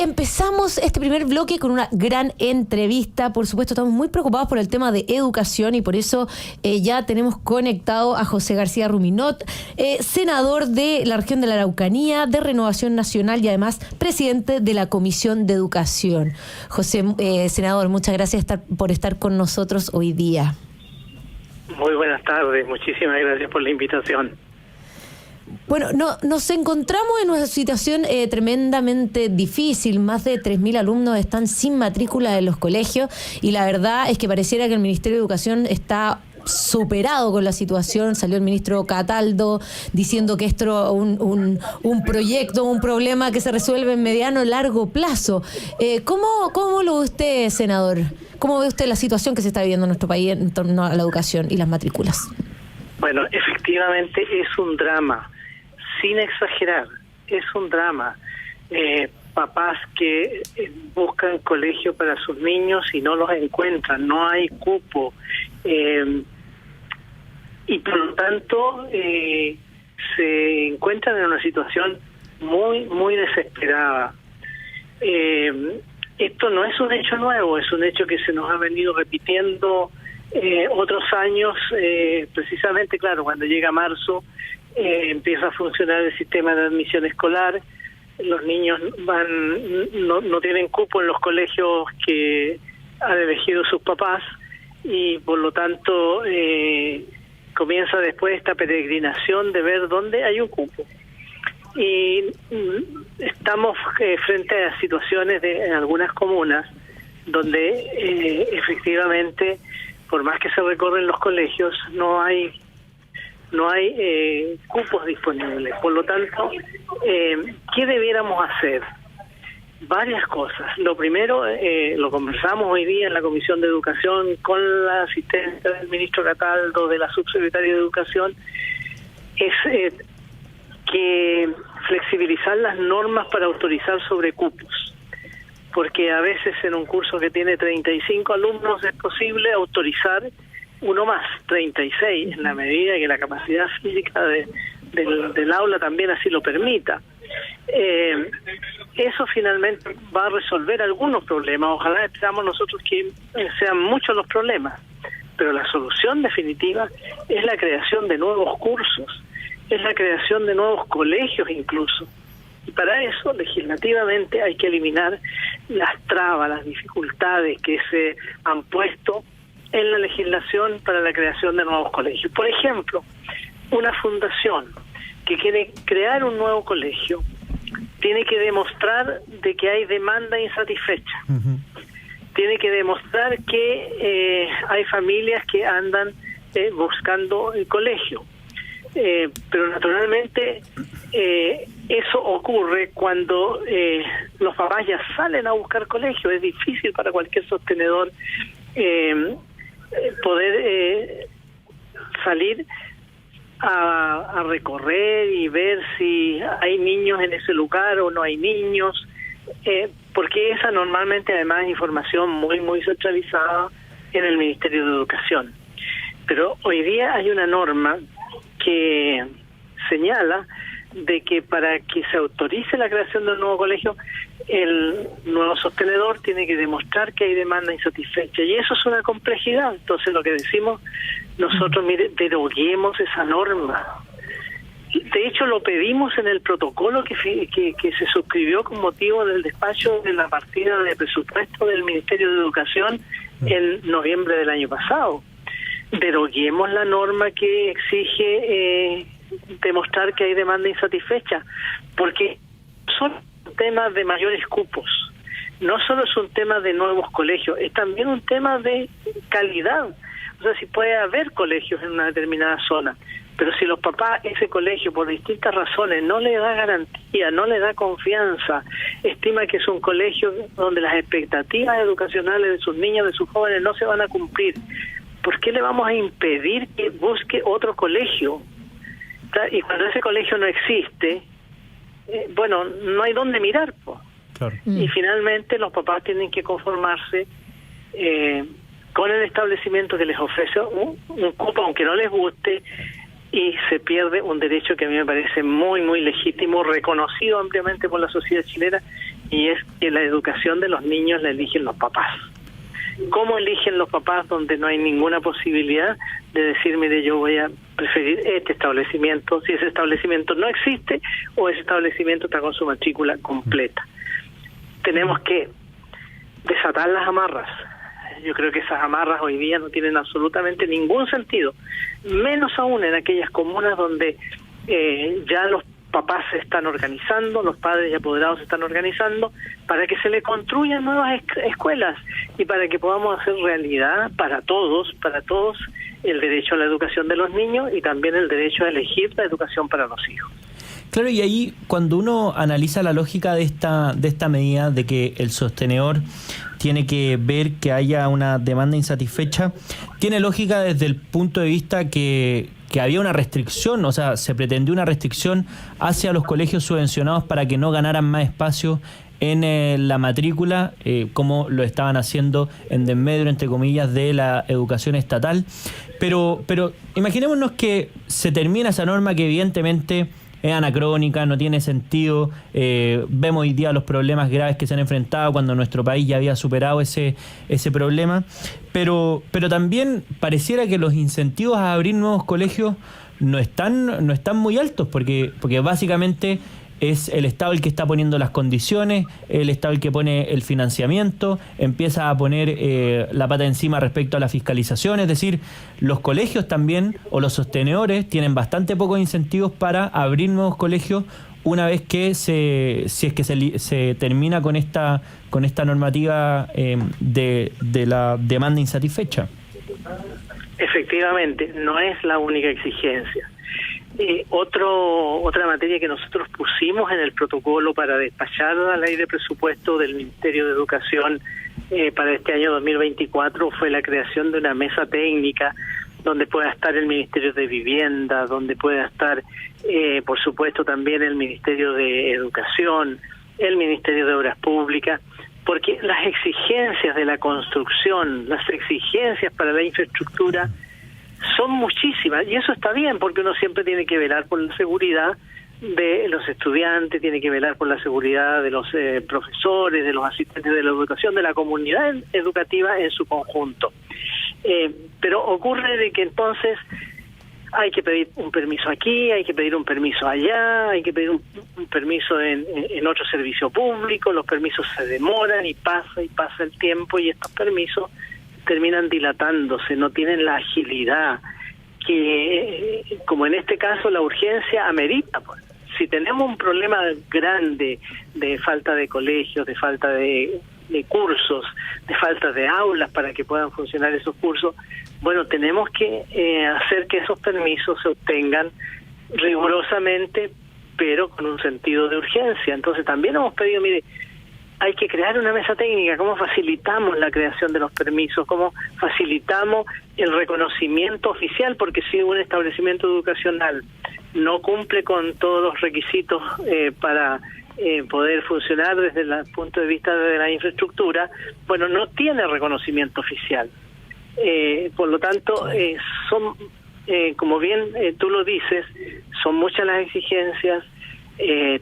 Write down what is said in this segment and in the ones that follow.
empezamos este primer bloque con una gran entrevista. Por supuesto, estamos muy preocupados por el tema de educación y por eso ya tenemos conectado a José García Ruminot, senador de la región de la Araucanía, de Renovación Nacional y además presidente de la Comisión de Educación. José, senador, muchas gracias por estar con nosotros hoy día. Muy buenas tardes, muchísimas gracias por la invitación. Bueno, nos encontramos en una situación tremendamente difícil. Más de 3.000 alumnos están sin matrícula en los colegios y la verdad es que pareciera que el Ministerio de Educación está superado con la situación. Salió el ministro Cataldo diciendo que esto es un proyecto, un problema que se resuelve en mediano o largo plazo. ¿Cómo lo ve usted, senador? ¿Cómo ve usted la situación que se está viviendo en nuestro país en torno a la educación y las matrículas? Bueno, efectivamente es un drama, sin exagerar, es un drama. Papás que buscan colegio para sus niños y no los encuentran, no hay cupo. Y por lo tanto se encuentran en una situación muy desesperada. Esto no es un hecho nuevo, es un hecho que se nos ha venido repitiendo otros años. Precisamente, claro, cuando llega marzo empieza a funcionar el sistema de admisión escolar, los niños no tienen cupo en los colegios que han elegido sus papás y por lo tanto comienza después esta peregrinación de ver dónde hay un cupo. Y estamos frente a situaciones en algunas comunas donde efectivamente, por más que se recorren los colegios, no hay cupos disponibles. Por lo tanto, ¿qué debiéramos hacer? Varias cosas. Lo primero, lo conversamos hoy día en la Comisión de Educación con la asistente del ministro Cataldo, de la subsecretaria de Educación, es que flexibilizar las normas para autorizar sobre cupos. Porque a veces en un curso que tiene 35 alumnos es posible autorizar uno más, 36, en la medida que la capacidad física del aula también así lo permita. Eso finalmente va a resolver algunos problemas. Ojalá esperamos nosotros que sean muchos los problemas, pero la solución definitiva es la creación de nuevos cursos, es la creación de nuevos colegios incluso. Y para eso, legislativamente, hay que eliminar las trabas, las dificultades que se han puesto en la legislación para la creación de nuevos colegios. Por ejemplo, una fundación que quiere crear un nuevo colegio tiene que demostrar de que hay demanda insatisfecha. Uh-huh. Tiene que demostrar que hay familias que andan buscando el colegio. Pero naturalmente eso ocurre cuando los papás ya salen a buscar colegio. Es difícil para cualquier sostenedor poder salir a recorrer y ver si hay niños en ese lugar o no hay niños, porque esa normalmente además es información muy centralizada en el Ministerio de Educación. Pero hoy día hay una norma que señala de que para que se autorice la creación de un nuevo colegio, el nuevo sostenedor tiene que demostrar que hay demanda insatisfecha, y eso es una complejidad. Entonces lo que decimos nosotros, mire, deroguemos esa norma. De hecho lo pedimos en el protocolo que se suscribió con motivo del despacho de la partida de presupuesto del Ministerio de Educación en noviembre del año pasado. Deroguemos la norma que exige demostrar que hay demanda insatisfecha, porque son temas de mayores cupos, no solo es un tema de nuevos colegios, es también un tema de calidad. O sea, si puede haber colegios en una determinada zona, pero si los papás ese colegio por distintas razones no le da garantía, no le da confianza, estima que es un colegio donde las expectativas educacionales de sus niños, de sus jóvenes no se van a cumplir, ¿por qué le vamos a impedir que busque otro colegio? Y cuando ese colegio no existe, bueno, no hay dónde mirar, pues. Claro. Y finalmente los papás tienen que conformarse con el establecimiento que les ofrece un cupo, aunque no les guste, y se pierde un derecho que a mí me parece muy, muy legítimo, reconocido ampliamente por la sociedad chilena, y es que la educación de los niños la eligen los papás. ¿Cómo eligen los papás donde no hay ninguna posibilidad de decir, mire, yo voy a preferir este establecimiento, si ese establecimiento no existe o ese establecimiento está con su matrícula completa? Tenemos que desatar las amarras. Yo creo que esas amarras hoy día no tienen absolutamente ningún sentido, menos aún en aquellas comunas donde ya los papás se están organizando, los padres y apoderados se están organizando para que se le construyan nuevas escuelas y para que podamos hacer realidad para todos, el derecho a la educación de los niños y también el derecho a elegir la educación para los hijos. Claro, y ahí cuando uno analiza la lógica de esta medida de que el sostenedor tiene que ver que haya una demanda insatisfecha, tiene lógica desde el punto de vista que había una restricción, o sea, se pretendió una restricción hacia los colegios subvencionados para que no ganaran más espacio en la matrícula, como lo estaban haciendo en desmedro, entre comillas, de la educación estatal. Pero imaginémonos que se termina esa norma que evidentemente es anacrónica, no tiene sentido. Vemos hoy día los problemas graves que se han enfrentado cuando nuestro país ya había superado ese problema. Pero también pareciera que los incentivos a abrir nuevos colegios no están muy altos, porque básicamente es el Estado el que está poniendo las condiciones, el Estado el que pone el financiamiento, empieza a poner la pata encima respecto a la fiscalización. Es decir, los colegios también, o los sostenedores, tienen bastante pocos incentivos para abrir nuevos colegios una vez que se termina con esta normativa de la demanda insatisfecha. Efectivamente, no es la única exigencia. Otra materia que nosotros pusimos en el protocolo para despachar la ley de presupuesto del Ministerio de Educación para este año 2024 fue la creación de una mesa técnica donde pueda estar el Ministerio de Vivienda, donde pueda estar, por supuesto, también el Ministerio de Educación, el Ministerio de Obras Públicas, porque las exigencias de la construcción, las exigencias para la infraestructura son muchísimas, y eso está bien, porque uno siempre tiene que velar por la seguridad de los estudiantes, tiene que velar por la seguridad de los profesores, de los asistentes de la educación, de la comunidad educativa en su conjunto. Pero ocurre de que entonces hay que pedir un permiso aquí, hay que pedir un permiso allá, hay que pedir un permiso en otro servicio público, los permisos se demoran y pasa el tiempo, y estos permisos terminan dilatándose, no tienen la agilidad que, como en este caso, la urgencia amerita. Si tenemos un problema grande de falta de colegios, de falta de cursos, de falta de aulas para que puedan funcionar esos cursos, bueno, tenemos que hacer que esos permisos se obtengan rigurosamente, pero con un sentido de urgencia. Entonces también hemos pedido, mire, hay que crear una mesa técnica, cómo facilitamos la creación de los permisos, cómo facilitamos el reconocimiento oficial, porque si un establecimiento educacional no cumple con todos los requisitos para poder funcionar desde el punto de vista de la infraestructura, bueno, no tiene reconocimiento oficial. Por lo tanto, son, como bien tú lo dices, son muchas las exigencias.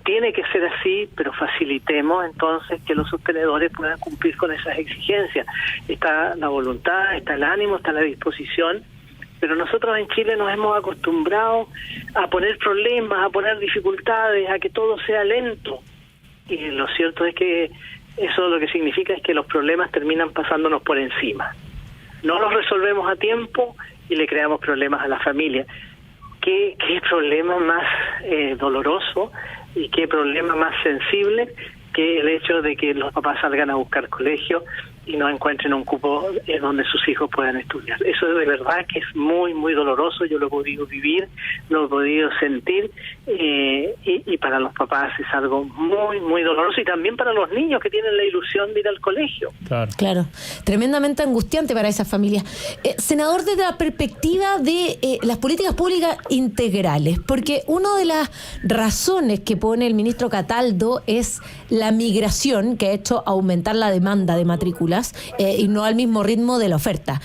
Tiene que ser así, pero facilitemos entonces que los sostenedores puedan cumplir con esas exigencias. Está la voluntad, está el ánimo, está la disposición, pero nosotros en Chile nos hemos acostumbrado a poner problemas, a poner dificultades, a que todo sea lento. Y lo cierto es que eso lo que significa es que los problemas terminan pasándonos por encima. No los resolvemos a tiempo y le creamos problemas a la familia. ¿Qué problema más doloroso y qué problema más sensible que el hecho de que los papás salgan a buscar colegio y no encuentren un cupo donde sus hijos puedan estudiar? Eso de verdad que es muy, muy doloroso. Yo lo he podido vivir, lo he podido sentir, y para los papás es algo muy, muy doloroso, y también para los niños que tienen la ilusión de ir al colegio. Claro, tremendamente angustiante para esas familias. Senador, desde la perspectiva de las políticas públicas integrales, porque una de las razones que pone el ministro Cataldo es la migración, que ha hecho aumentar la demanda de matrículas y no al mismo ritmo de la oferta.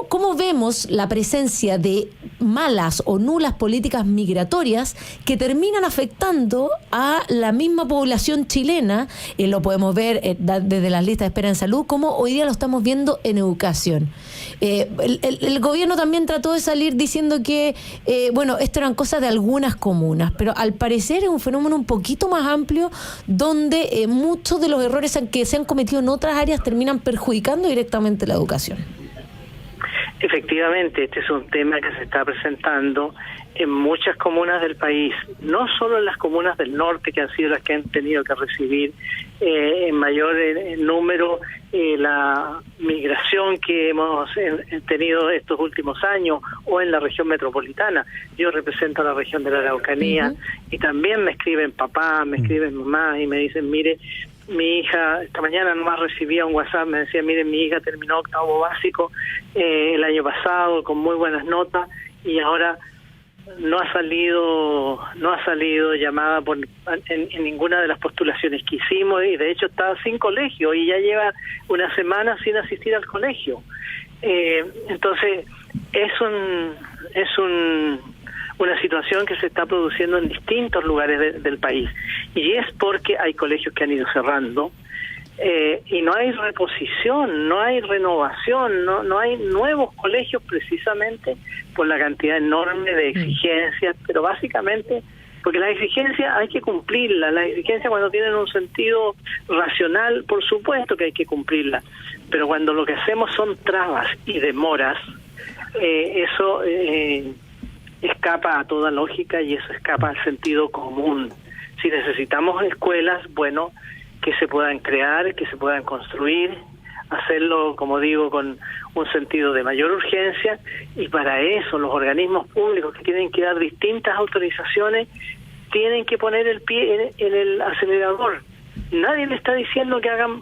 ¿Cómo vemos la presencia de malas o nulas políticas migratorias que terminan afectando a la misma población chilena? Lo podemos ver desde las listas de espera en salud, como hoy día lo estamos viendo en educación. El gobierno también trató de salir diciendo que, esto eran cosas de algunas comunas, pero al parecer es un fenómeno un poquito más amplio, donde muchos de los errores que se han cometido en otras áreas terminan perjudicando directamente la educación. Efectivamente, este es un tema que se está presentando en muchas comunas del país, no solo en las comunas del norte, que han sido las que han tenido que recibir en mayor número la migración que hemos tenido estos últimos años, o en la región metropolitana. Yo represento a la región de la Araucanía, y también me escriben papá, me escriben mamá, y me dicen, mire, mi hija, esta mañana nomás recibía un WhatsApp, me decía, mire, mi hija terminó octavo básico el año pasado con muy buenas notas, y ahora no ha salido llamada en ninguna de las postulaciones que hicimos, y de hecho está sin colegio y ya lleva una semana sin asistir al colegio. Entonces es una situación que se está produciendo en distintos lugares del país, y es porque hay colegios que han ido cerrando, y no hay reposición, no hay renovación, no hay nuevos colegios, precisamente por la cantidad enorme de exigencias, pero básicamente porque las exigencias hay que cumplirlas. Las exigencias, cuando tienen un sentido racional, por supuesto que hay que cumplirlas, pero cuando lo que hacemos son trabas y demoras, eso escapa a toda lógica, y eso escapa al sentido común. Si necesitamos escuelas, bueno, que se puedan crear, que se puedan construir, hacerlo, como digo, con un sentido de mayor urgencia, y para eso los organismos públicos, que tienen que dar distintas autorizaciones, tienen que poner el pie en el acelerador. Nadie le está diciendo que hagan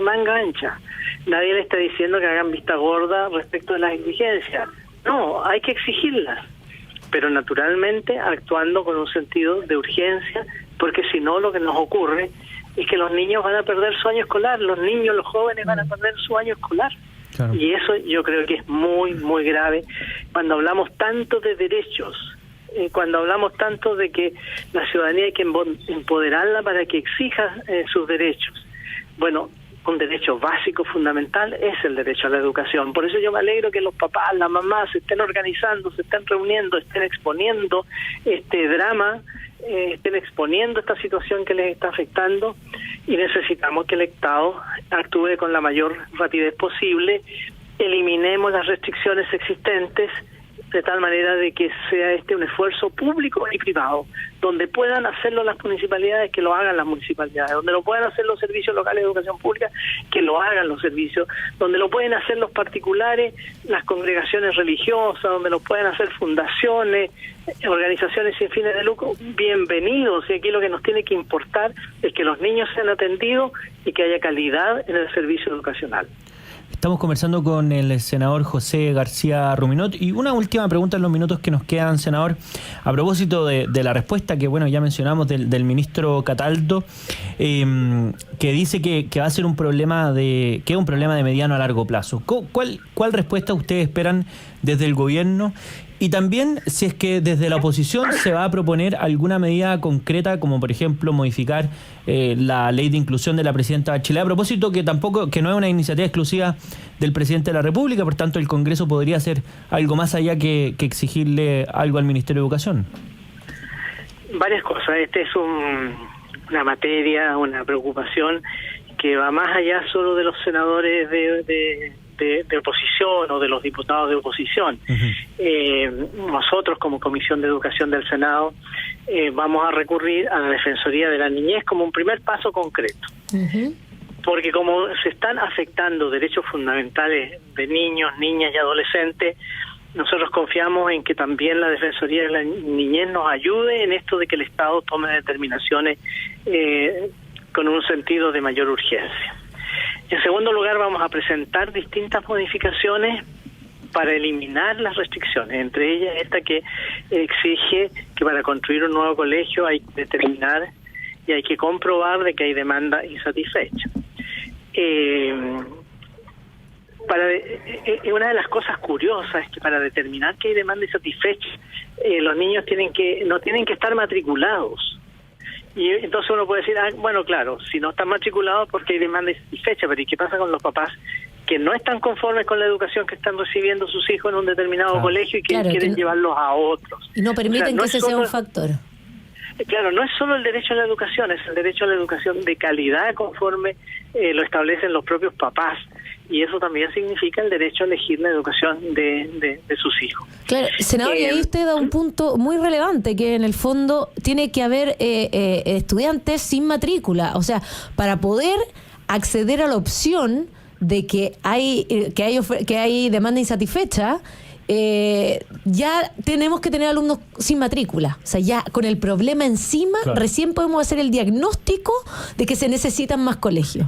manga ancha, nadie le está diciendo que hagan vista gorda respecto de las exigencias. No, hay que exigirlas, pero naturalmente actuando con un sentido de urgencia, porque si no, lo que nos ocurre es que los niños van a perder su año escolar, los jóvenes van a perder su año escolar. Claro. Y eso yo creo que es muy, muy grave. Cuando hablamos tanto de derechos, cuando hablamos tanto de que la ciudadanía hay que empoderarla para que exija sus derechos. Bueno, un derecho básico, fundamental, es el derecho a la educación. Por eso yo me alegro que los papás, las mamás se estén organizando, se estén reuniendo, estén exponiendo este drama, estén exponiendo esta situación que les está afectando, y necesitamos que el Estado actúe con la mayor rapidez posible, eliminemos las restricciones existentes, de tal manera de que sea un esfuerzo público y privado, donde puedan hacerlo las municipalidades, que lo hagan las municipalidades, donde lo puedan hacer los servicios locales de educación pública, que lo hagan los servicios, donde lo pueden hacer los particulares, las congregaciones religiosas, donde lo pueden hacer fundaciones, organizaciones sin fines de lucro, bienvenidos. Y aquí lo que nos tiene que importar es que los niños sean atendidos y que haya calidad en el servicio educacional. Estamos conversando con el senador José García Ruminot, y una última pregunta en los minutos que nos quedan, senador, a propósito de la respuesta que ya mencionamos del ministro Cataldo, que dice que va a ser un problema que es un problema de mediano a largo plazo. ¿Cuál respuesta ustedes esperan desde el gobierno? Y también, si es que desde la oposición se va a proponer alguna medida concreta, como por ejemplo modificar la ley de inclusión de la presidenta Bachelet, a propósito que no es una iniciativa exclusiva del presidente de la República, por tanto el Congreso podría hacer algo más allá que exigirle algo al Ministerio de Educación. Varias cosas. Este es una materia, una preocupación que va más allá solo de los senadores de oposición o de los diputados de oposición. Nosotros, como Comisión de Educación del Senado, vamos a recurrir a la Defensoría de la Niñez como un primer paso concreto. Porque como se están afectando derechos fundamentales de niños, niñas y adolescentes, nosotros confiamos en que también la Defensoría de la Niñez nos ayude en esto de que el Estado tome determinaciones con un sentido de mayor urgencia. En segundo lugar, vamos a presentar distintas modificaciones para eliminar las restricciones, entre ellas esta que exige que para construir un nuevo colegio hay que determinar y hay que comprobar de que hay demanda insatisfecha. Una de las cosas curiosas es que para determinar que hay demanda insatisfecha, los niños no tienen que estar matriculados. Y entonces uno puede decir, bueno, claro, si no están matriculados porque hay demanda insatisfecha, pero ¿y qué pasa con los papás que no están conformes con la educación que están recibiendo sus hijos en un determinado colegio y que quieren llevarlos a otros? Y no permiten que ese sea un factor. Claro, no es solo el derecho a la educación, es el derecho a la educación de calidad conforme lo establecen los propios papás. Y eso también significa el derecho a elegir la educación de sus hijos. Claro, senador, y ahí usted da un punto muy relevante, que en el fondo tiene que haber estudiantes sin matrícula. O sea, para poder acceder a la opción de que hay demanda insatisfecha, ya tenemos que tener alumnos sin matrícula. O sea, ya con el problema encima, recién podemos hacer el diagnóstico de que se necesitan más colegios.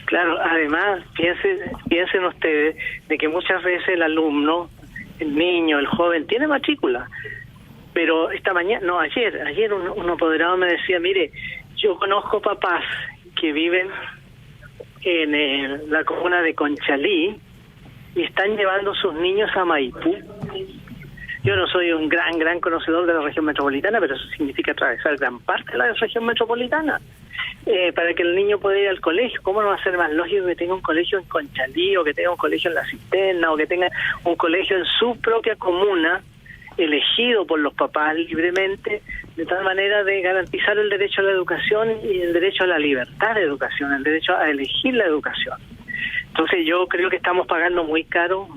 Claro, además, piensen ustedes de que muchas veces el alumno, el niño, el joven, tiene matrícula. Pero ayer un apoderado me decía, mire, yo conozco papás que viven en la comuna de Conchalí y están llevando sus niños a Maipú. Yo no soy un gran conocedor de la región metropolitana, pero eso significa atravesar gran parte de la región metropolitana para que el niño pueda ir al colegio. ¿Cómo no va a ser más lógico que tenga un colegio en Conchalí, o que tenga un colegio en La Cisterna, o que tenga un colegio en su propia comuna, elegido por los papás libremente, de tal manera de garantizar el derecho a la educación y el derecho a la libertad de educación, el derecho a elegir la educación? Entonces yo creo que estamos pagando muy caro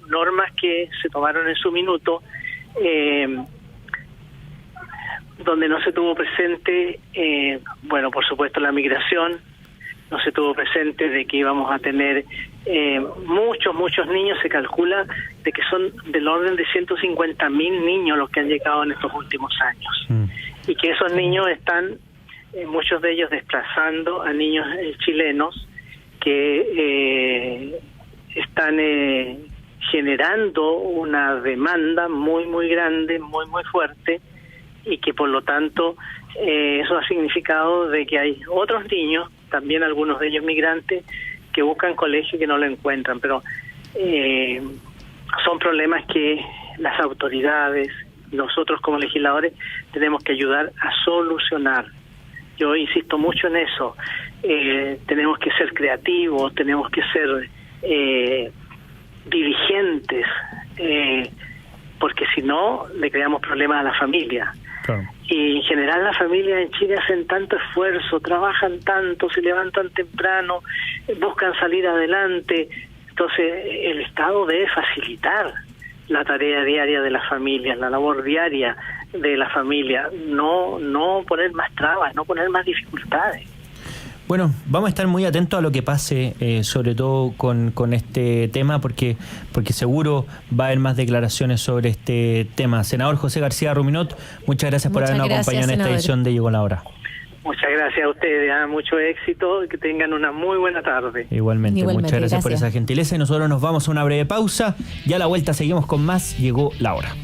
normas que se tomaron en su minuto, donde no se tuvo presente, por supuesto, la migración, no se tuvo presente de que íbamos a tener muchos niños. Se calcula de que son del orden de 150.000 niños los que han llegado en estos últimos años, y que esos niños están, muchos de ellos, desplazando a niños chilenos que están generando una demanda muy grande, muy fuerte, y que por lo tanto eso ha significado de que hay otros niños, también algunos de ellos migrantes, que buscan colegio y que no lo encuentran. Pero son problemas que las autoridades, nosotros como legisladores, tenemos que ayudar a solucionar. Yo insisto mucho en eso. Tenemos que ser creativos, tenemos que ser diligentes, porque si no, le creamos problemas a la familia. Claro. Y en general las familias en Chile hacen tanto esfuerzo, trabajan tanto, se levantan temprano, buscan salir adelante. Entonces el Estado debe facilitar la tarea diaria de las familias, la labor diaria de la familia, no poner más trabas, no poner más dificultades. Bueno, vamos a estar muy atentos a lo que pase, sobre todo con este tema, porque seguro va a haber más declaraciones sobre este tema. Senador José García Ruminot, muchas gracias por habernos acompañado en esta edición de Llegó la Hora. Muchas gracias a ustedes, mucho éxito, que tengan una muy buena tarde. Igualmente, muchas gracias por esa gentileza, y nosotros nos vamos a una breve pausa, y a la vuelta seguimos con más Llegó la Hora.